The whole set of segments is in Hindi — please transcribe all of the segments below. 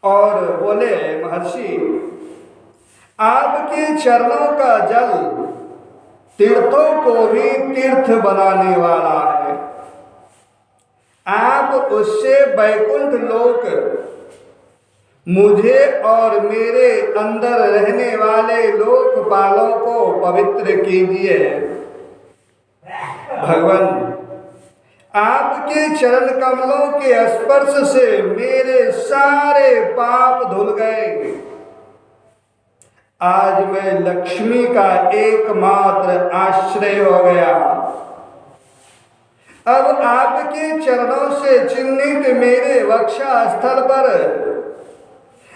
और बोले, महर्षि, आपके चरणों का जल तीर्थों को भी तीर्थ बनाने वाला है। आप उससे वैकुंठ लोक मुझे और मेरे अंदर रहने वाले लोकपालों को पवित्र कीजिए। भगवान, आपके चरण कमलों के स्पर्श से मेरे सारे पाप धुल गए। आज मैं लक्ष्मी का एकमात्र आश्रय हो गया। अब आपके चरणों से चिन्हित मेरे वक्षा स्थल पर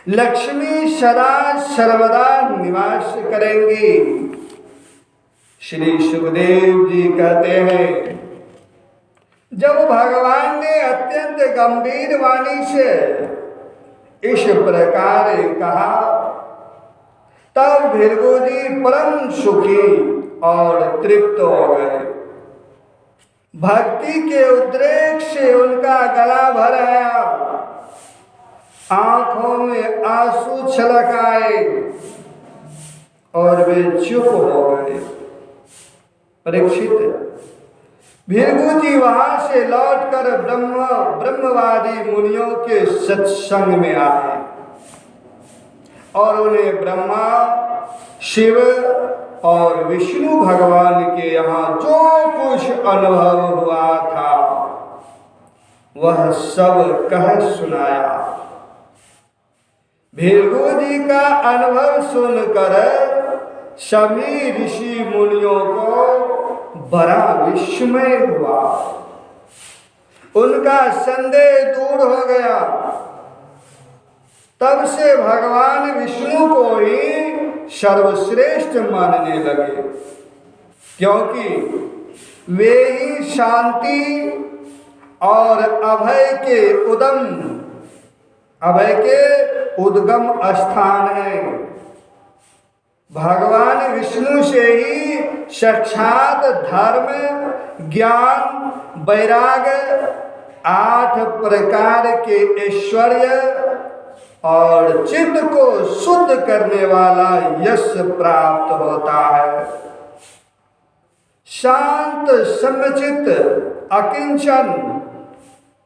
लक्ष्मी सदा सर्वदा निवास करेंगी। श्री सुखदेव जी कहते हैं, जब भगवान ने अत्यंत गंभीर वाणी से इस प्रकार कहा, तब भृगु जी परम सुखी और तृप्त हो गए। भक्ति के उद्रेक से उनका गला भर आया, आंखों में आंसू छलक आए और वे चुप हो गए। परीक्षित, भृगु जी वहां से लौटकर ब्रह्मवादी मुनियों के सत्संग में आए और उन्हें ब्रह्मा, शिव और विष्णु भगवान के यहाँ जो कुछ अनुभव हुआ था वह सब कह सुनाया। भृगु जी का अनुभव सुनकर सभी ऋषि मुनियों को बड़ा विस्मय हुआ। उनका संदेह दूर हो गया। तब से भगवान विष्णु को ही सर्वश्रेष्ठ मानने लगे, क्योंकि वे ही शांति और अभय के उद्गम स्थान हैं। भगवान विष्णु से ही साक्षात धर्म, ज्ञान, वैराग्य, 8 प्रकार के ऐश्वर्य और चित्त को शुद्ध करने वाला यश प्राप्त होता है। शांत, समचित्त, अकिंचन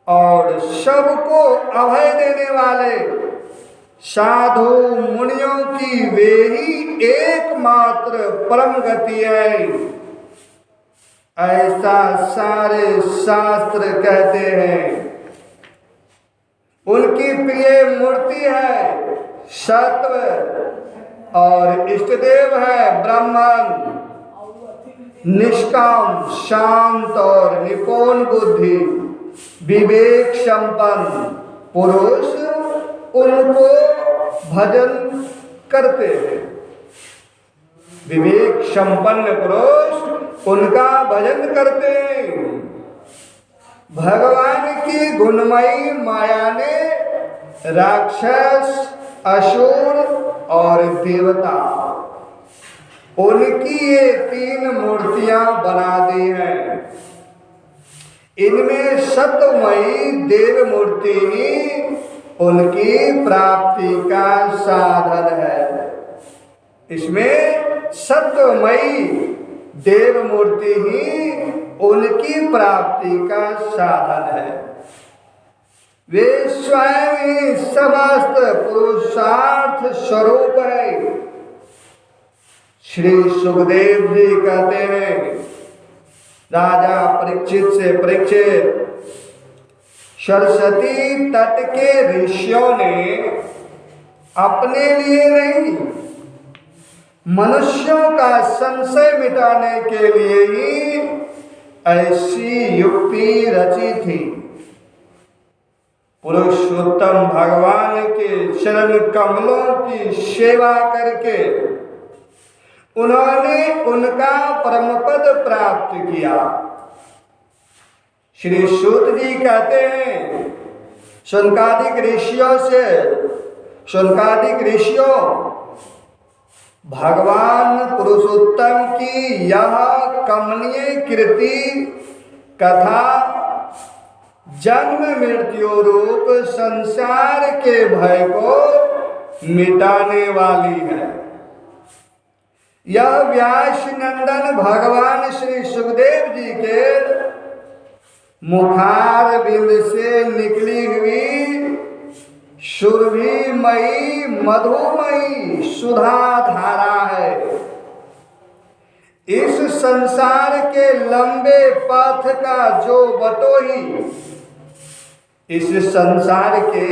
और सबको अभय देने वाले साधु मुनियों की वे ही एकमात्र परम गति है, ऐसा सारे शास्त्र कहते हैं। उनकी प्रिय मूर्ति है सत्व और इष्टदेव है ब्राह्मण। निष्काम, शांत और निपुण बुद्धि, विवेक संपन्न पुरुष उनको भजन करते हैं। विवेक संपन्न पुरुष उनका भजन करते हैं। भगवान की गुणमयी माया ने राक्षस, असुर और देवता, उनकी ये 3 मूर्तियां बना दी हैं। इनमें सत्वमयी देव मूर्ति ही उनकी प्राप्ति का साधन है। इसमें सत्वमयी देव मूर्ति ही उनकी प्राप्ति का साधन है। वे स्वयं ही समस्त पुरुषार्थ स्वरूप है। श्री सुखदेव जी कहते हैं, राजा परीक्षित से, परीक्षित, सरस्वती तट के ऋषियों ने अपने लिए नहीं, मनुष्यों का संशय मिटाने के लिए ही ऐसी युक्ति रची थी। पुरुषोत्तम भगवान के चरण कमलों की सेवा करके उन्होंने उनका परमपद प्राप्त किया। श्री सूत जी कहते हैं, शौनकादिक ऋषियों भगवान पुरुषोत्तम की यह कमनीय कृति कथा जन्म मृत्यु रूप संसार के भय को मिटाने वाली है। यह व्यास नंदन भगवान श्री सुखदेव जी के मुखार बिंद से निकली हुई सुरभिमयी मधुमयी सुधा धारा है। इस संसार के लंबे पथ का जो बटोही, इस संसार के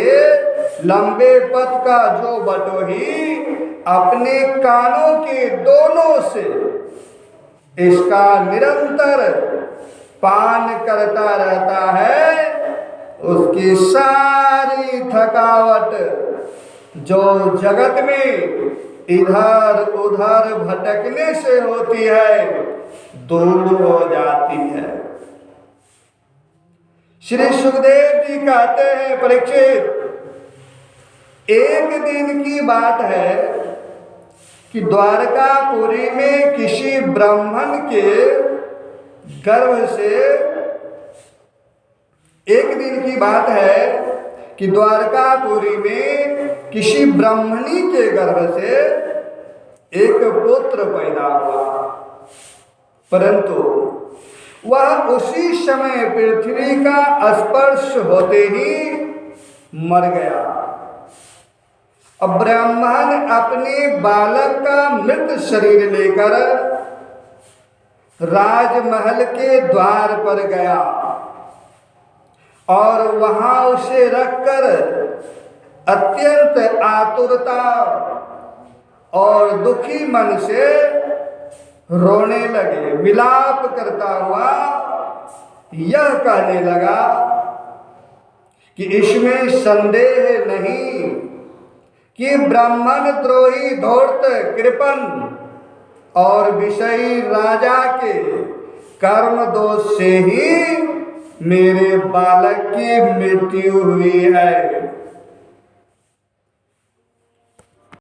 लंबे पथ का जो बटोही अपने कानों के दोनों से इसका निरंतर पान करता रहता है, उसकी सारी थकावट जो जगत में इधर उधर भटकने से होती है दूर हो जाती है। श्री सुखदेव जी कहते हैं, परीक्षित, एक दिन की बात है कि द्वारकापुरी में किसी ब्राह्मण के गर्भ से, एक दिन की बात है कि द्वारकापुरी में किसी ब्राह्मणी के गर्भ से एक पुत्र पैदा हुआ, परंतु वह उसी समय पृथ्वी का स्पर्श होते ही मर गया। अब ब्राह्मण अपने बालक का मृत शरीर लेकर राजमहल के द्वार पर गया और वहां उसे रखकर अत्यंत आतुरता और दुखी मन से रोने लगे। विलाप करता हुआ यह कहने लगा कि इसमें संदेह नहीं कि ब्राह्मण द्रोही धूर्त कृपण और विषयी राजा के कर्म दोष से ही मेरे बालक की मृत्यु हुई है।